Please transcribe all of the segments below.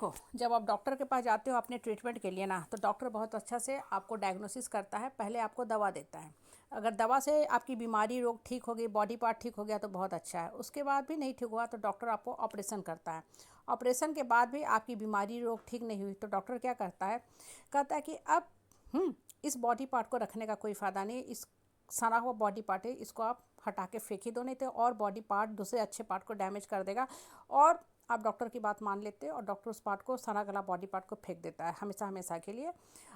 देखो, जब आप डॉक्टर के पास जाते हो अपने ट्रीटमेंट के लिए ना, तो डॉक्टर बहुत अच्छा से आपको डायग्नोसिस करता है, पहले आपको दवा देता है। अगर दवा से आपकी बीमारी रोग ठीक हो गई, बॉडी पार्ट ठीक हो गया तो बहुत अच्छा है। उसके बाद भी नहीं ठीक हुआ तो डॉक्टर आपको ऑपरेशन करता है। ऑपरेशन के बाद भी आपकी बीमारी रोग ठीक नहीं हुई तो डॉक्टर क्या करता है, कहता है कि अब इस बॉडी पार्ट को रखने का कोई फ़ायदा नहीं, इस सना हुआ बॉडी पार्ट है, इसको आप हटा के फेंक ही दो, नहीं तो और बॉडी पार्ट दूसरे अच्छे पार्ट को डैमेज कर देगा। और आप डॉक्टर की बात मान लेते हैं और डॉक्टर उस पार्ट को, सना गला बॉडी पार्ट को फेंक देता है हमेशा हमेशा के लिए।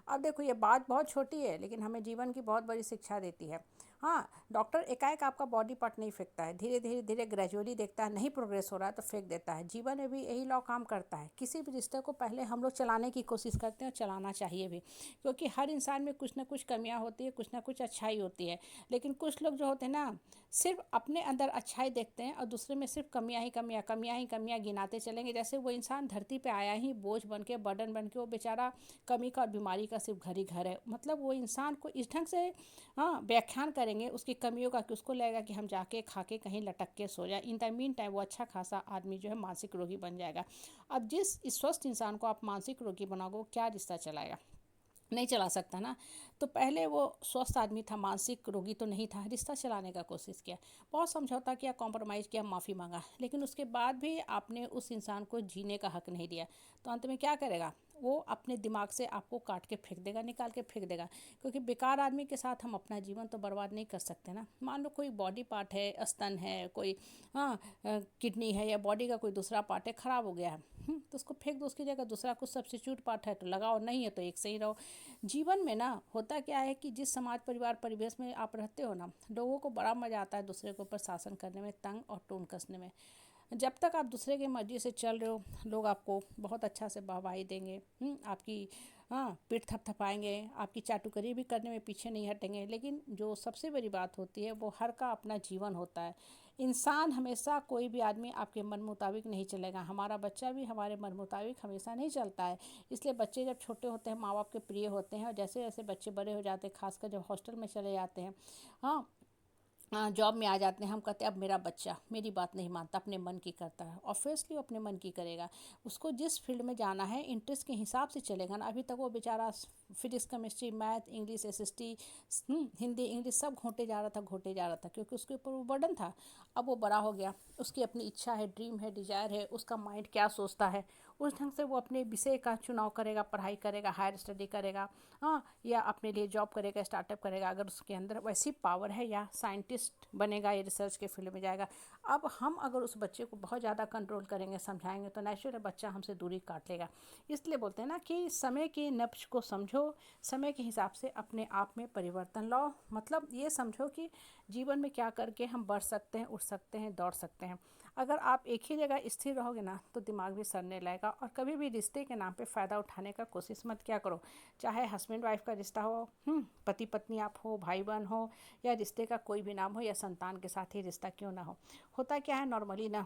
अब देखो, ये बात बहुत छोटी है लेकिन हमें जीवन की बहुत बड़ी शिक्षा देती है। हाँ, डॉक्टर एकाएक आपका बॉडी पार्ट नहीं फेंकता है, धीरे धीरे धीरे ग्रेजुअली देखता है नहीं प्रोग्रेस हो रहा है तो फेंक देता है। जीवन में भी यही लॉ काम करता है। किसी भी रिश्ते को पहले हम लोग चलाने की कोशिश करते हैं और चलाना चाहिए भी, क्योंकि हर इंसान में कुछ ना कुछ कमियां होती है, कुछ ना कुछ अच्छाई होती है। लेकिन कुछ लोग जो होते हैं ना, सिर्फ अपने अंदर अच्छाई देखते हैं और दूसरे में सिर्फ कमियां ही कमियां, कमियां ही कमियां गिनाते चलेंगे। जैसे वो इंसान धरती पे आया ही बोझ बन के, बर्डन बन के, वो बेचारा कमी का और बीमारी का सिर्फ घर ही घर है। मतलब वो इंसान को इस ढंग से व्याख्यान करेंगे उसकी कमियों का कि उसको लगेगा कि हम जाके खा के कहीं लटक के सो जाए। इन द मीन टाइम वो अच्छा खासा आदमी जो है मानसिक रोगी बन जाएगा। अब जिस इस स्वस्थ इंसान को आप मानसिक रोगी बनाओगे, वो क्या रिश्ता चलाएगा? नहीं चला सकता ना। तो पहले वो स्वस्थ आदमी था, मानसिक रोगी तो नहीं था, रिश्ता चलाने का कोशिश किया, बहुत समझौता किया, कॉम्प्रोमाइज़ किया, माफ़ी मांगा, लेकिन उसके बाद भी आपने उस इंसान को जीने का हक नहीं दिया। तो अंत में क्या करेगा? वो अपने दिमाग से आपको काट के फेंक देगा, निकाल के फेंक देगा। क्योंकि बेकार आदमी के साथ हम अपना जीवन तो बर्बाद नहीं कर सकते ना। मान लो कोई बॉडी पार्ट है, स्तन है, कोई किडनी है, या बॉडी का कोई दूसरा पार्ट है ख़राब हो गया है, तो उसको फेंक दो, उसकी जगह दूसरा कुछ सब्स्टिट्यूट पार्ट है तो लगाओ, नहीं है तो एक से ही रहो। जीवन में ना होता क्या है कि जिस समाज परिवार परिवेश में आप रहते हो ना, लोगों को बड़ा मज़ा आता है दूसरे के ऊपर शासन करने में, तंग और टून कसने में। जब तक आप दूसरे की मर्जी से चल रहे हो, लोग आपको बहुत अच्छा से वाहवाही देंगे, आपकी पीठ थपथपाएंगे, आपकी चाटुकरी भी करने में पीछे नहीं हटेंगे। लेकिन जो सबसे बड़ी बात होती है, वो हर का अपना जीवन होता है। इंसान हमेशा, कोई भी आदमी आपके मन मुताबिक नहीं चलेगा। हमारा बच्चा भी हमारे मन मुताबिक हमेशा नहीं चलता है। इसलिए बच्चे जब छोटे होते हैं माँ बाप के प्रिय होते हैं, और जैसे जैसे बच्चे बड़े हो जाते हैं, खासकर जब हॉस्टल में चले जाते हैं, हाँ जॉब में आ जाते हैं, हम कहते हैं अब मेरा बच्चा मेरी बात नहीं मानता, अपने मन की करता है। ऑब्वियसली वो अपने मन की करेगा। उसको जिस फील्ड में जाना है इंटरेस्ट के हिसाब से चलेगा ना। अभी तक वो बेचारा physics, chemistry, math, English, SST, Hindi, English सब घोंटे जा रहा था, घोंटे जा रहा था, क्योंकि उसके ऊपर वो बर्डन था। अब वो बड़ा हो गया, उसकी अपनी इच्छा है, ड्रीम है, डिजायर है, उसका माइंड क्या सोचता है उस ढंग से वो अपने विषय का चुनाव करेगा, पढ़ाई करेगा, हायर स्टडी करेगा, या अपने लिए जॉब करेगा, स्टार्टअप करेगा, अगर उसके अंदर वैसी पावर है, या साइंटिस्ट बनेगा, या रिसर्च के फील्ड में जाएगा। अब हम अगर उस बच्चे को बहुत ज़्यादा कंट्रोल करेंगे, समझाएंगे, तो नेचुरल बच्चा हमसे दूरी काट लेगा। इसलिए बोलते हैं ना कि समय की नब्ज को समझो, समय के हिसाब से अपने आप में परिवर्तन लाओ। मतलब ये समझो कि जीवन में क्या करके हम बढ़ सकते हैं, उठ सकते हैं, दौड़ सकते हैं। अगर आप एक ही जगह स्थिर रहोगे ना, तो दिमाग भी सड़ने लगेगा। और कभी भी रिश्ते के नाम पे फ़ायदा उठाने का कोशिश मत क्या करो। चाहे हस्बैंड वाइफ का रिश्ता हो, पति पत्नी आप हो, भाई बहन हो, या रिश्ते का कोई भी नाम हो, या संतान के साथ ही रिश्ता क्यों ना हो। होता क्या है नॉर्मली ना,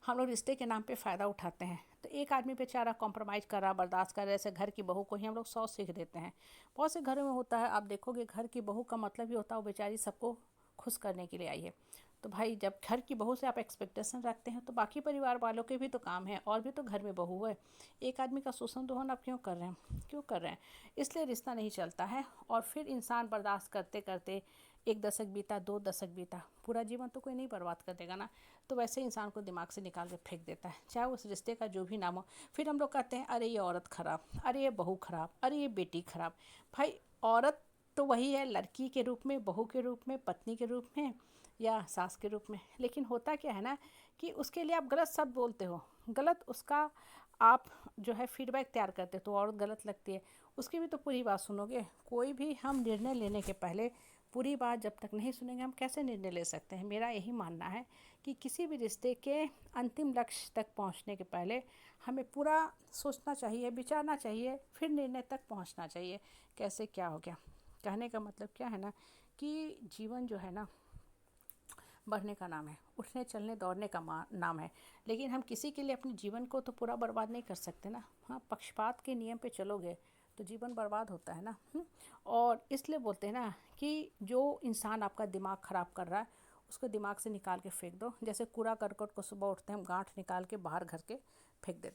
हम लोग रिश्ते के नाम पे फ़ायदा उठाते हैं। तो एक आदमी बेचारा कॉम्प्रोमाइज़ कर रहा, बर्दाश्त कर रहा है, जैसे घर की बहू को ही हम लोग 100 सीख देते हैं। बहुत से घरों में होता है, आप देखोगे घर की बहू का मतलब ही होता है वो बेचारी सबको खुश करने के लिए आई है। तो भाई जब घर की बहू से आप एक्सपेक्टेशन रखते हैं, तो बाकी परिवार वालों के भी तो काम है, और भी तो घर में बहू है। एक आदमी का शोषण दोहन आप क्यों कर रहे हैं, क्यों कर रहे हैं? इसलिए रिश्ता नहीं चलता है। और फिर इंसान बर्दाश्त करते करते 1 दशक बीता, 2 दशक बीता, पूरा जीवन तो कोई नहीं बर्बाद कर देगा ना। तो वैसे इंसान को दिमाग से निकाल के फेंक देता है, चाहे उस रिश्ते का जो भी नाम हो। फिर हम लोग कहते हैं अरे ये औरत खराब, अरे ये बहू खराब, अरे ये बेटी खराब। भाई औरत तो वही है, लड़की के रूप में, बहू के रूप में, पत्नी के रूप में, या सास के रूप में। लेकिन होता क्या है ना कि उसके लिए आप गलत शब्द बोलते हो, गलत उसका आप जो है फीडबैक तैयार करते हो, तो और गलत लगती है। उसकी भी तो पूरी बात सुनोगे। कोई भी हम निर्णय लेने के पहले पूरी बात जब तक नहीं सुनेंगे, हम कैसे निर्णय ले सकते हैं? मेरा यही मानना है कि किसी भी रिश्ते के अंतिम लक्ष्य तक पहुंचने के पहले हमें पूरा सोचना चाहिए, विचारना चाहिए, फिर निर्णय तक पहुंचना चाहिए। कैसे क्या हो गया? कहने का मतलब क्या है ना कि जीवन जो है ना, बढ़ने का नाम है, उठने चलने दौड़ने का नाम है। लेकिन हम किसी के लिए अपने जीवन को तो पूरा बर्बाद नहीं कर सकते ना। हाँ, पक्षपात के नियम पे चलोगे तो जीवन बर्बाद होता है ना। और इसलिए बोलते हैं ना कि जो इंसान आपका दिमाग ख़राब कर रहा है, उसको दिमाग से निकाल के फेंक दो। जैसे कूड़ा करकट को सुबह उठते हैं हम गांठ निकाल के बाहर घर के फेंक देते हैं।